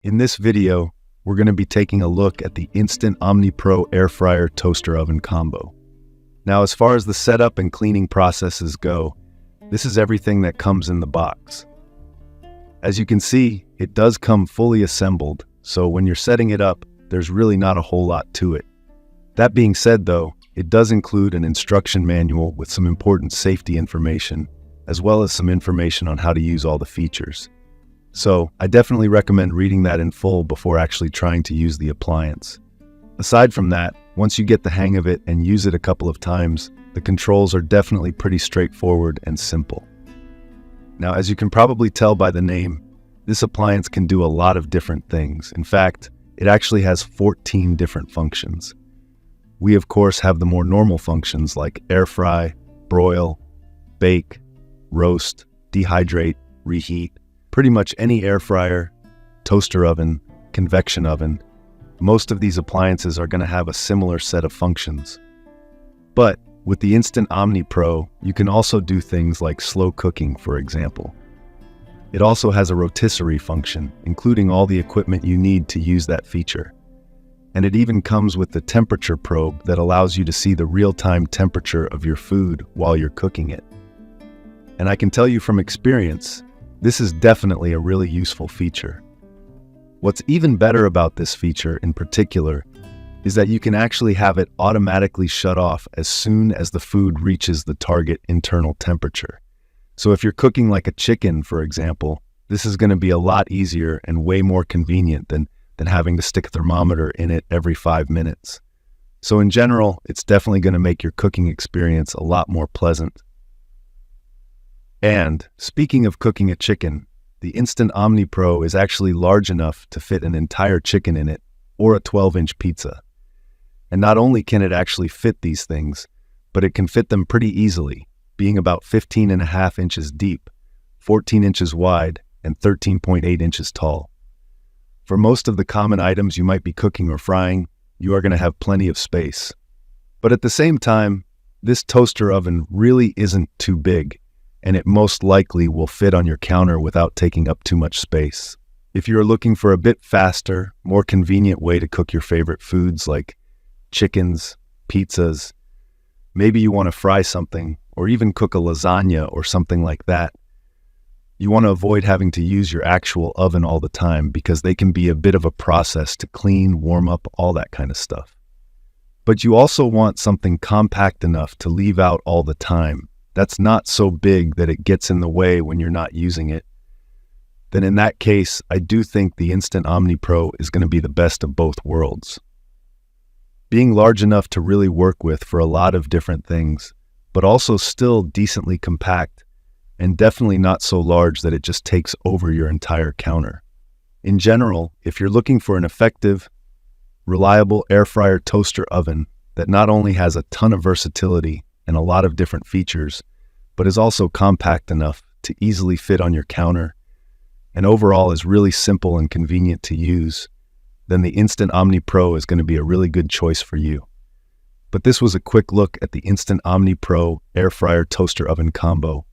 In this video, we're going to be taking a look at the Instant Omni Pro Air Fryer Toaster Oven Combo. Now, as far as the setup and cleaning processes go, this is everything that comes in the box. As you can see, it does come fully assembled, so when you're setting it up, there's really not a whole lot to it. That being said though, it does include an instruction manual with some important safety information, as well as some information on how to use all the features. So I definitely recommend reading that in full before actually trying to use the appliance. Aside from that, once you get the hang of it and use it a couple of times, the controls are definitely pretty straightforward and simple. Now, as you can probably tell by the name, this appliance can do a lot of different things. In fact, it actually has 14 different functions. We of course have the more normal functions like air fry, broil, bake, roast, dehydrate, reheat. Pretty much any air fryer, toaster oven, convection oven, most of these appliances are going to have a similar set of functions. But with the Instant Omni Pro, you can also do things like slow cooking, for example. It also has a rotisserie function, including all the equipment you need to use that feature. And it even comes with the temperature probe that allows you to see the real-time temperature of your food while you're cooking it. And I can tell you from experience, this is definitely a really useful feature. What's even better about this feature in particular is that you can actually have it automatically shut off as soon as the food reaches the target internal temperature. So if you're cooking like a chicken, for example, this is going to be a lot easier and way more convenient than having to stick a thermometer in it every 5 minutes. So in general, it's definitely going to make your cooking experience a lot more pleasant. And speaking of cooking a chicken, the Instant Omni Pro is actually large enough to fit an entire chicken in it, or a 12-inch pizza. And not only can it actually fit these things, but it can fit them pretty easily, being about 15.5 inches deep, 14 inches wide, and 13.8 inches tall. For most of the common items you might be cooking or frying, you are going to have plenty of space. But at the same time, this toaster oven really isn't too big, and it most likely will fit on your counter without taking up too much space. If you're looking for a bit faster, more convenient way to cook your favorite foods like chickens, pizzas, maybe you want to fry something or even cook a lasagna or something like that, you want to avoid having to use your actual oven all the time because they can be a bit of a process to clean, warm up, all that kind of stuff. But you also want something compact enough to leave out all the time, that's not so big that it gets in the way when you're not using it. Then in that case, I do think the Instant Omni Pro is going to be the best of both worlds. Being large enough to really work with for a lot of different things, but also still decently compact, and definitely not so large that it just takes over your entire counter. In general, if you're looking for an effective, reliable air fryer toaster oven that not only has a ton of versatility and a lot of different features, but is also compact enough to easily fit on your counter, and overall is really simple and convenient to use, then the Instant Omni Pro is going to be a really good choice for you. But this was a quick look at the Instant Omni Pro Air Fryer Toaster Oven Combo.